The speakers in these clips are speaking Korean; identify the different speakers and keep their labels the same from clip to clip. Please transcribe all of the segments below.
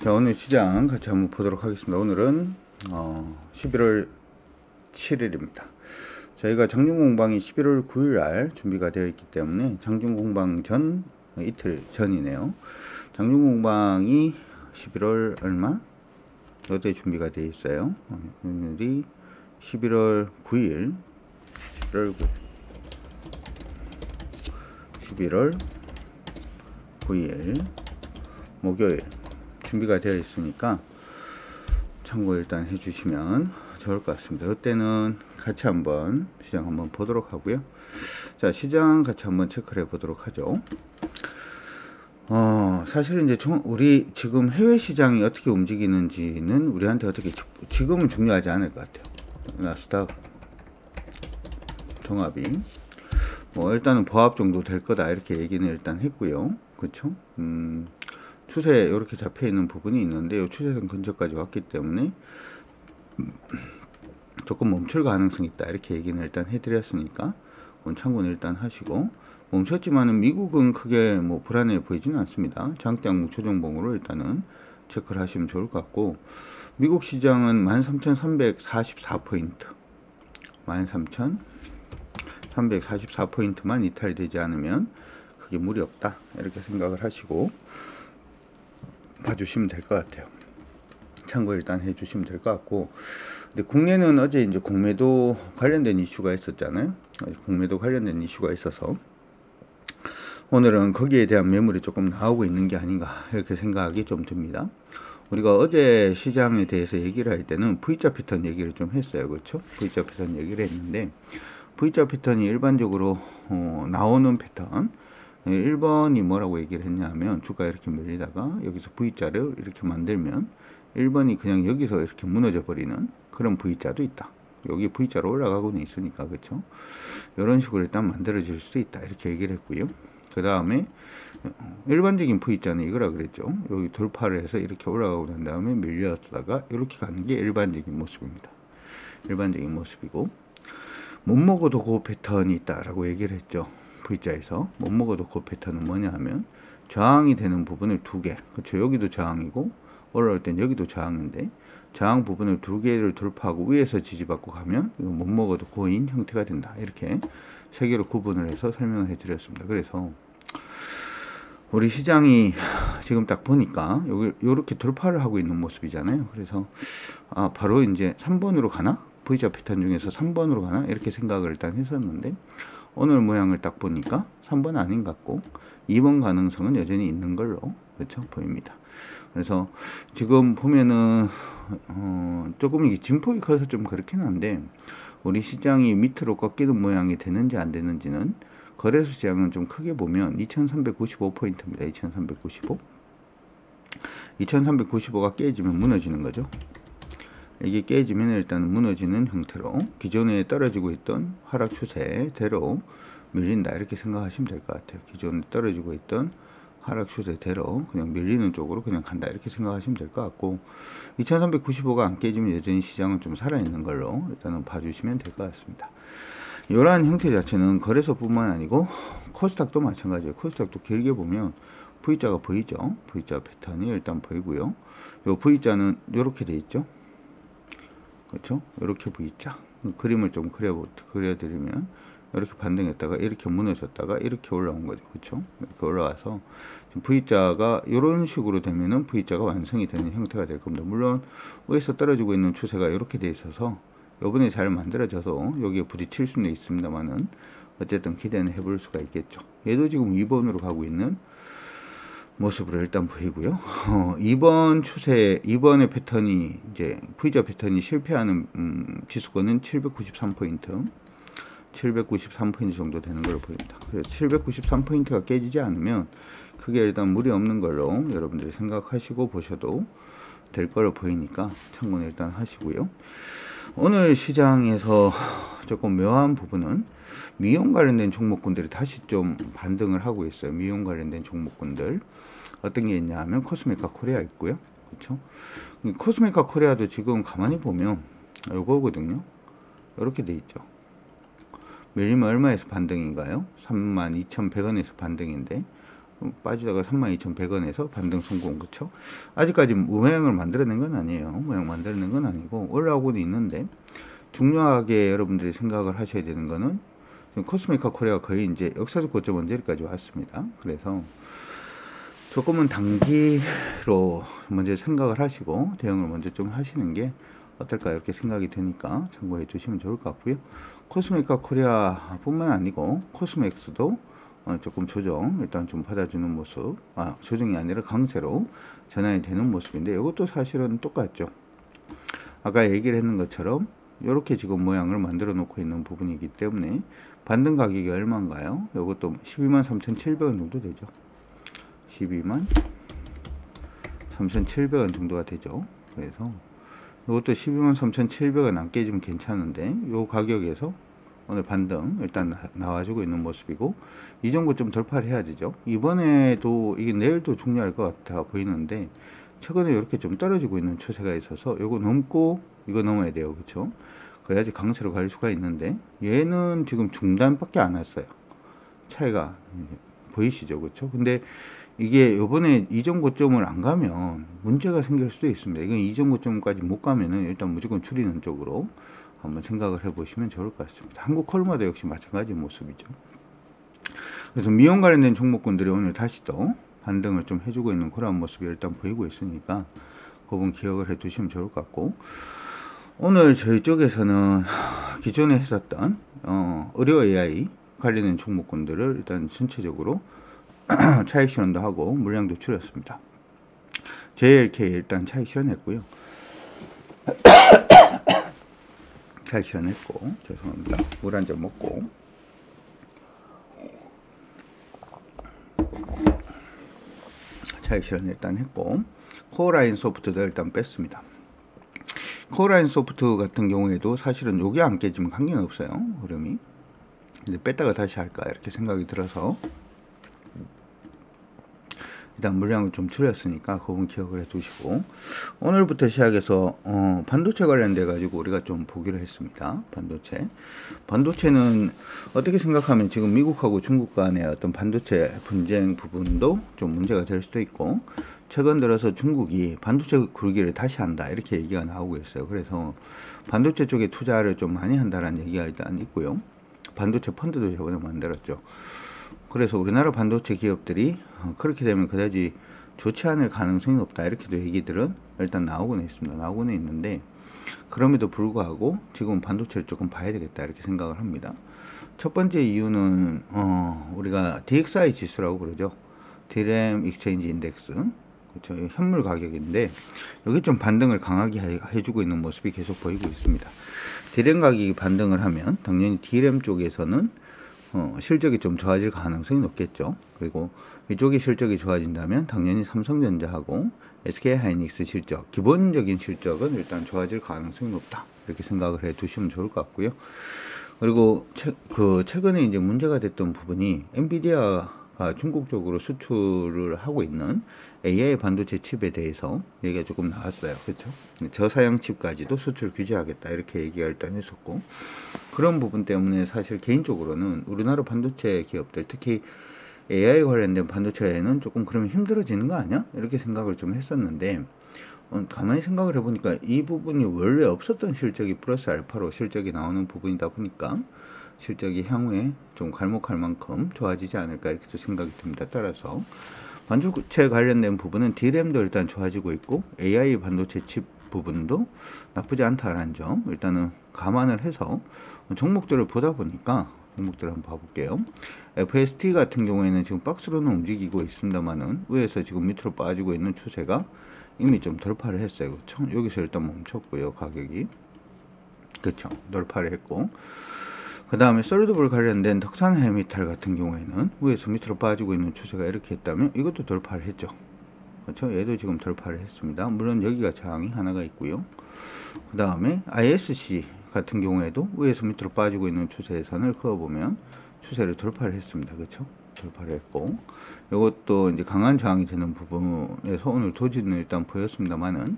Speaker 1: 자, 오늘 시장 같이 한번 보도록 하겠습니다. 오늘은 11월 7일입니다. 저희가 장중공방이 11월 9일 날 준비가 되어 있기 때문에 장중공방 전 이틀 전이네요. 장중공방이 11월 얼마? 어때 준비가 되어 있어요. 오늘이 11월 9일 11월 9일 목요일 준비가 되어 있으니까 참고 일단 해주시면 좋을 것 같습니다. 그때는 같이 한번 시장 한번 보도록 하고요. 자, 시장 같이 한번 체크를 해 보도록 하죠. 사실은 이제 우리 지금 해외 시장이 어떻게 움직이는지는 우리한테 어떻게 지금은 중요하지 않을 것 같아요. 나스닥 종합이 뭐 일단은 보합 정도 될 거다 이렇게 얘기는 일단 했고요. 그렇죠? 추세 이렇게 잡혀 있는 부분이 있는데 이 추세선 근처까지 왔기 때문에 조금 멈출 가능성이 있다 이렇게 얘기는 일단 해드렸으니까 참고는 일단 하시고, 멈췄지만은 미국은 크게 뭐 불안해 보이지는 않습니다. 장대항목 조정봉으로 일단은 체크를 하시면 좋을 것 같고, 미국 시장은 13,344포인트 13,344포인트만 이탈되지 않으면 크게 무리 없다 이렇게 생각을 하시고 봐주시면 될 것 같아요. 참고 일단 해주시면 될 것 같고, 근데 국내는 어제 이제 공매도 관련된 이슈가 있었잖아요. 공매도 관련된 이슈가 있어서 오늘은 거기에 대한 매물이 조금 나오고 있는 게 아닌가 이렇게 생각이 좀 듭니다. 우리가 어제 시장에 대해서 얘기를 할 때는 V자 패턴 얘기를 좀 했어요. 그렇죠? V자 패턴 얘기를 했는데, V자 패턴이 일반적으로 나오는 패턴, 1번이 뭐라고 얘기를 했냐면, 주가 이렇게 밀리다가 여기서 V자를 이렇게 만들면 1번이 그냥 여기서 이렇게 무너져 버리는 그런 V자도 있다. 여기 V자로 올라가고는 있으니까, 그렇죠? 이런 식으로 일단 만들어질 수도 있다 이렇게 얘기를 했고요. 그 다음에 일반적인 V자는 이거라 그랬죠. 여기 돌파를 해서 이렇게 올라가고 난 다음에 밀렸다가 이렇게 가는 게 일반적인 모습입니다. 일반적인 모습이고, 못 먹어도 그 패턴이 있다라고 얘기를 했죠. V자에서 못 먹어도 그 패턴은 뭐냐 하면 저항이 되는 부분을 두 개, 그렇죠? 여기도 저항이고 올라올 땐 여기도 저항인데, 저항 부분을 두 개를 돌파하고 위에서 지지받고 가면 이거 못 먹어도 고인 형태가 된다. 이렇게 세 개로 구분을 해서 설명을 해드렸습니다. 그래서 우리 시장이 지금 딱 보니까 여기 이렇게 돌파를 하고 있는 모습이잖아요. 그래서 바로 이제 3번으로 가나? V자 패턴 중에서 3번으로 가나? 이렇게 생각을 일단 했었는데, 오늘 모양을 딱 보니까 3번 아닌 것 같고 2번 가능성은 여전히 있는 걸로, 그렇죠? 보입니다. 그래서 지금 보면은 조금 이게 진폭이 커서 좀 그렇긴 한데, 우리 시장이 밑으로 꺾이는 모양이 되는지 안 되는지는 거래소 시장은 좀 크게 보면 2395포인트입니다. 2395. 2395가 깨지면 무너지는 거죠. 이게 깨지면 일단 무너지는 형태로 기존에 떨어지고 있던 하락 추세대로 밀린다 이렇게 생각하시면 될 것 같아요. 기존에 떨어지고 있던 하락 추세대로 그냥 밀리는 쪽으로 그냥 간다 이렇게 생각하시면 될 것 같고, 2395가 안 깨지면 여전히 시장은 좀 살아있는 걸로 일단은 봐주시면 될 것 같습니다. 이러한 형태 자체는 거래소뿐만 아니고 코스닥도 마찬가지예요. 코스닥도 길게 보면 V자가 보이죠. V자 패턴이 일단 보이고요. 요 V자는 이렇게 돼 있죠. 그렇죠? 이렇게 V자 그림을 좀 그려드리면 이렇게 반등했다가 이렇게 무너졌다가 이렇게 올라온 거죠. 그렇죠? 이렇게 올라와서 V자가 이런 식으로 되면은 V자가 완성이 되는 형태가 될 겁니다. 물론 위에서 떨어지고 있는 추세가 이렇게 돼 있어서 요번에 잘 만들어져서 여기에 부딪힐 수는 있습니다만은 어쨌든 기대는 해볼 수가 있겠죠. 얘도 지금 2번으로 가고 있는 모습으로 일단 보이고요. 2번 추세, 2번의 패턴이 이제 V자 패턴이 실패하는 지수권은 793포인트 793포인트 정도 되는 걸로 보입니다. 그래서 793포인트가 깨지지 않으면 크게 일단 무리 없는 걸로 여러분들이 생각하시고 보셔도 될 걸로 보이니까 참고는 일단 하시고요. 오늘 시장에서 조금 묘한 부분은 미용 관련된 종목군들이 다시 좀 반등을 하고 있어요. 미용 관련된 종목군들 어떤 게 있냐 하면 코스메카 코리아 있고요. 그렇죠? 코스메카 코리아도 지금 가만히 보면 요거거든요. 이렇게 돼 있죠. 밀리면 얼마에서 반등인가요? 32,100원에서 반등인데 빠지다가 32,100원에서 반등 성공. 그쵸? 아직까지 모양을 만들어낸 건 아니에요. 모양 만들어낸 건 아니고 올라오고는 있는데, 중요하게 여러분들이 생각을 하셔야 되는 거는 코스메카 코리아가 거의 이제 역사적 고점 언저리까지 왔습니다. 그래서 조금은 단기로 먼저 생각을 하시고 대응을 먼저 좀 하시는 게 어떨까 이렇게 생각이 드니까 참고해 주시면 좋을 것 같고요. 코스메카 코리아 뿐만 아니고 코스맥스도 조금 조정 일단 좀 받아주는 모습, 조정이 아니라 강세로 전환이 되는 모습인데, 이것도 사실은 똑같죠. 아까 얘기를 했는 것처럼 이렇게 지금 모양을 만들어 놓고 있는 부분이기 때문에 반등 가격이 얼마인가요? 이것도 123,700원 정도 되죠. 123,700원 정도가 되죠. 그래서 이것도 123,700원 안 깨지면 괜찮은데, 이 가격에서 오늘 반등 일단 나와주고 있는 모습이고, 이 정도 좀 돌파를 해야 되죠. 이번에도 이게 내일도 중요할 것 같아 보이는데, 최근에 이렇게 좀 떨어지고 있는 추세가 있어서 이거 넘고 이거 넘어야 돼요. 그렇죠? 그래야지 강세로 갈 수가 있는데, 얘는 지금 중단밖에 안 왔어요. 차이가 보이시죠? 그렇죠? 근데 이게 요번에 이전 고점을 안 가면 문제가 생길 수도 있습니다. 이건 이전 고점까지 못 가면은 일단 무조건 줄이는 쪽으로 한번 생각을 해 보시면 좋을 것 같습니다. 한국 콜마도 역시 마찬가지 모습이죠. 그래서 미용 관련된 종목군들이 오늘 다시 또 반등을 좀 해주고 있는 그런 모습이 일단 보이고 있으니까 그 부분 기억을 해 두시면 좋을 것 같고, 오늘 저희 쪽에서는 기존에 했었던 의료 AI 관련된 종목군들을 일단 전체적으로 차익 실현도 하고 물량도 줄였습니다. JLK 일단 차익 실현했고요. 차익 실현했고, 죄송합니다. 물 한 잔 먹고. 차익 실현 일단 했고, 코어라인 소프트도 일단 뺐습니다. 코어라인 소프트 같은 경우에도 사실은 요게 안 깨지면 관계는 없어요. 흐름이. 근데 뺐다가 다시 할까 이렇게 생각이 들어서 일단 물량을 좀 줄였으니까 그건 기억을 해 두시고, 오늘부터 시작해서 반도체 관련돼 가지고 우리가 좀 보기로 했습니다. 반도체는 어떻게 생각하면 지금 미국하고 중국 간의 어떤 반도체 분쟁 부분도 좀 문제가 될 수도 있고, 최근 들어서 중국이 반도체 굴기를 다시 한다 이렇게 얘기가 나오고 있어요. 그래서 반도체 쪽에 투자를 좀 많이 한다라는 얘기가 일단 있고요. 반도체 펀드도 저번에 만들었죠. 그래서 우리나라 반도체 기업들이 그렇게 되면 그다지 좋지 않을 가능성이 높다 이렇게도 얘기들은 일단 나오고는 있습니다. 나오고는 있는데, 그럼에도 불구하고 지금 반도체를 조금 봐야 되겠다 이렇게 생각을 합니다. 첫 번째 이유는 우리가 DXI 지수라고 그러죠. DRAM 익스체인지 인덱스, 그렇죠. 현물 가격인데 여기 좀 반등을 강하게 해주고 있는 모습이 계속 보이고 있습니다. DRAM 가격이 반등을 하면 당연히 DRAM 쪽에서는 실적이 좀 좋아질 가능성이 높겠죠. 그리고 이쪽이 실적이 좋아진다면 당연히 삼성전자하고 SK하이닉스 실적, 기본적인 실적은 일단 좋아질 가능성이 높다 이렇게 생각을 해 두시면 좋을 것 같고요. 그리고 최근에 이제 문제가 됐던 부분이 엔비디아가 중국 쪽으로 수출을 하고 있는 AI 반도체 칩에 대해서 얘기가 조금 나왔어요. 그렇죠? 저사양 칩까지도 수출 규제하겠다 이렇게 얘기가 일단 했었고, 그런 부분 때문에 사실 개인적으로는 우리나라 반도체 기업들, 특히 AI 관련된 반도체에는 조금 그러면 힘들어지는 거 아니야? 이렇게 생각을 좀 했었는데, 가만히 생각을 해보니까 이 부분이 원래 없었던 실적이 플러스 알파로 실적이 나오는 부분이다 보니까 실적이 향후에 좀 갈목할 만큼 좋아지지 않을까 이렇게 생각이 듭니다. 따라서 반도체 관련된 부분은 DRAM도 일단 좋아지고 있고 AI 반도체 칩 부분도 나쁘지 않다라는 점 일단은 감안을 해서 종목들을 보다 보니까 종목들을 한번 봐볼게요. FST 같은 경우에는 지금 박스로는 움직이고 있습니다만은 위에서 지금 밑으로 빠지고 있는 추세가 이미 좀 돌파를 했어요. 그렇죠? 여기서 일단 멈췄고요. 가격이. 그렇죠? 돌파를 했고, 그 다음에 솔리드볼 관련된 덕산 헤미탈 같은 경우에는 위에서 밑으로 빠지고 있는 추세가 이렇게 했다면 이것도 돌파를 했죠. 그렇죠? 얘도 지금 돌파를 했습니다. 물론 여기가 저항이 하나가 있고요. 그 다음에 ISC 같은 경우에도 위에서 밑으로 빠지고 있는 추세의 선을 그어보면 추세를 돌파를 했습니다. 그렇죠? 돌파를 했고, 이것도 이제 강한 저항이 되는 부분에서 오늘 도지는 일단 보였습니다만은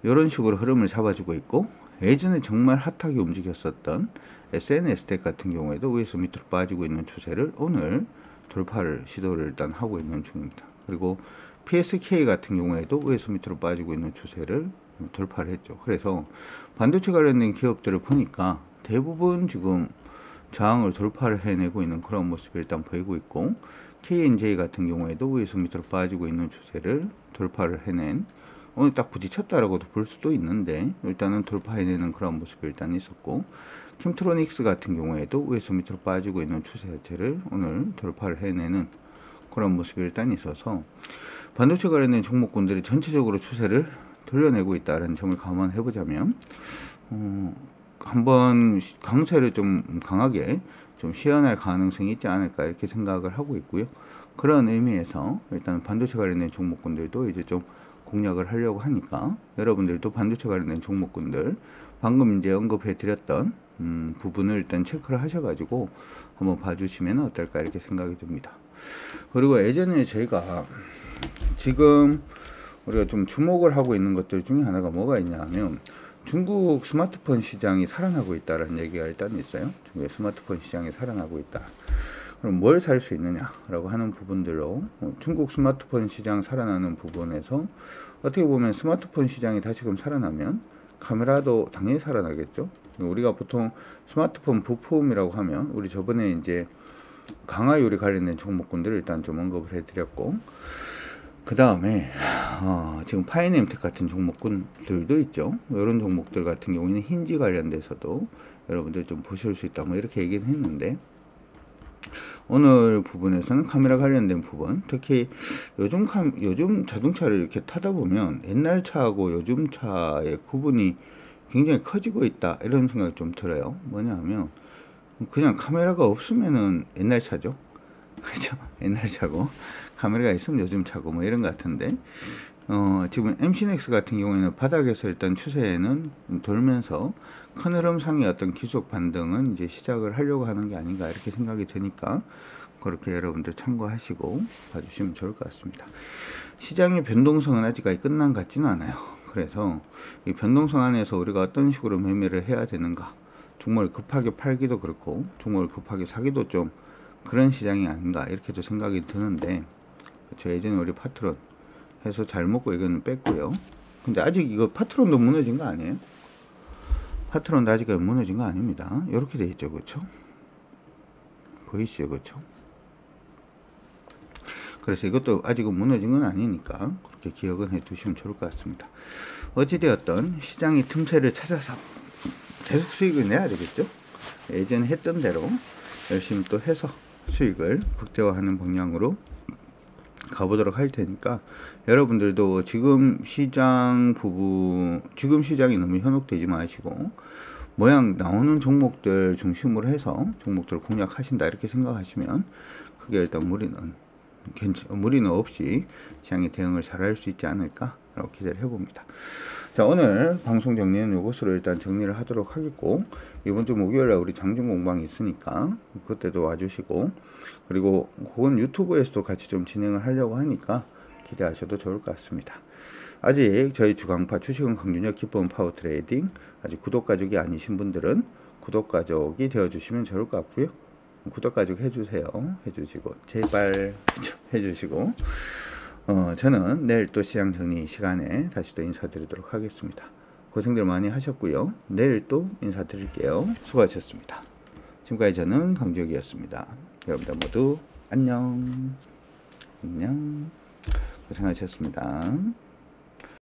Speaker 1: 이런 식으로 흐름을 잡아주고 있고, 예전에 정말 핫하게 움직였었던 SNS텍 같은 경우에도 위에서 밑으로 빠지고 있는 추세를 오늘 돌파를 시도를 일단 하고 있는 중입니다. 그리고 PSK 같은 경우에도 위에서 밑으로 빠지고 있는 추세를 돌파를 했죠. 그래서 반도체 관련된 기업들을 보니까 대부분 지금 저항을 돌파를 해내고 있는 그런 모습이 일단 보이고 있고, KNJ 같은 경우에도 위에서 밑으로 빠지고 있는 추세를 돌파를 해낸, 오늘 딱 부딪혔다라고도 볼 수도 있는데 일단은 돌파해내는 그런 모습이 일단 있었고, 캠트로닉스 같은 경우에도 위에서 밑으로 빠지고 있는 추세 자체를 오늘 돌파를 해내는 그런 모습이 일단 있어서 반도체 관련된 종목군들이 전체적으로 추세를 돌려내고 있다는 점을 감안해 보자면 한번 강세를 좀 강하게 좀 시연할 가능성이 있지 않을까 이렇게 생각을 하고 있고요. 그런 의미에서 일단 반도체 관련된 종목군들도 이제 좀 공략을 하려고 하니까 여러분들도 반도체 관련된 종목군들 방금 이제 언급해 드렸던 부분을 일단 체크를 하셔가지고 한번 봐주시면 어떨까 이렇게 생각이 듭니다. 그리고 예전에 저희가 지금 우리가 좀 주목을 하고 있는 것들 중에 하나가 뭐가 있냐 하면 중국 스마트폰 시장이 살아나고 있다는 얘기가 일단 있어요. 중국의 스마트폰 시장이 살아나고 있다. 그럼 뭘 살 수 있느냐라고 하는 부분들로 중국 스마트폰 시장 살아나는 부분에서 어떻게 보면 스마트폰 시장이 다시금 살아나면 카메라도 당연히 살아나겠죠. 우리가 보통 스마트폰 부품이라고 하면 우리 저번에 이제 강화요리 관련된 종목군들을 일단 좀 언급을 해드렸고, 그 다음에 지금 파이nem텍 같은 종목군들도 있죠. 이런 종목들 같은 경우에는 힌지 관련돼서도 여러분들 좀 보실 수 있다 뭐 이렇게 얘기는 했는데, 오늘 부분에서는 카메라 관련된 부분, 특히 요즘 자동차를 이렇게 타다 보면 옛날 차하고 요즘 차의 구분이 굉장히 커지고 있다 이런 생각이 좀 들어요. 뭐냐 하면 그냥 카메라가 없으면은 옛날 차죠. 그죠? 옛날 차고 카메라가 있으면 요즘 차고 뭐 이런 것 같은데, 지금 MC넥스 같은 경우에는 바닥에서 일단 추세에는 돌면서 큰 흐름상의 어떤 기속 반등은 이제 시작을 하려고 하는 게 아닌가 이렇게 생각이 드니까 그렇게 여러분들 참고하시고 봐주시면 좋을 것 같습니다. 시장의 변동성은 아직까지 끝난 것 같지는 않아요. 그래서 이 변동성 안에서 우리가 어떤 식으로 매매를 해야 되는가, 종목을 급하게 팔기도 그렇고 종목을 급하게 사기도 좀 그런 시장이 아닌가 이렇게도 생각이 드는데, 저 예전에 우리 파트론 해서 잘 먹고 이거는 뺐고요. 근데 아직 이거 파트론도 무너진 거 아니에요? 파트론도 아직까지 무너진 거 아닙니다. 이렇게 돼 있죠, 그렇죠? 보이시죠, 그렇죠? 그래서 이것도 아직은 무너진 건 아니니까 그렇게 기억은 해 두시면 좋을 것 같습니다. 어찌되었던 시장이 틈새를 찾아서 계속 수익을 내야 되겠죠. 예전에 했던 대로 열심히 또 해서 수익을 극대화하는 방향으로 가보도록 할 테니까, 여러분들도 지금 시장이 너무 현혹되지 마시고 모양 나오는 종목들 중심으로 해서 종목들을 공략하신다 이렇게 생각하시면 그게 일단 무리는 없이 시장에 대응을 잘 할 수 있지 않을까 라고 기대를 해봅니다. 자, 오늘 방송 정리는 이것으로 일단 정리를 하도록 하겠고, 이번 주 목요일에 우리 장중 공방이 있으니까 그때도 와주시고, 그리고 그건 유튜브에서도 같이 좀 진행을 하려고 하니까 기대하셔도 좋을 것 같습니다. 아직 저희 주강파 주식은 강준혁 기본 파워 트레이딩 아직 구독 가족이 아니신 분들은 구독 가족이 되어주시면 좋을 것 같고요. 구독 가족 해주시고 제발 해주시고, 저는 내일 또 시장 정리 시간에 다시 또 인사드리도록 하겠습니다. 고생들 많이 하셨고요. 내일 또 인사드릴게요. 수고하셨습니다. 지금까지 저는 강주혁이었습니다. 여러분들 모두 안녕. 고생하셨습니다.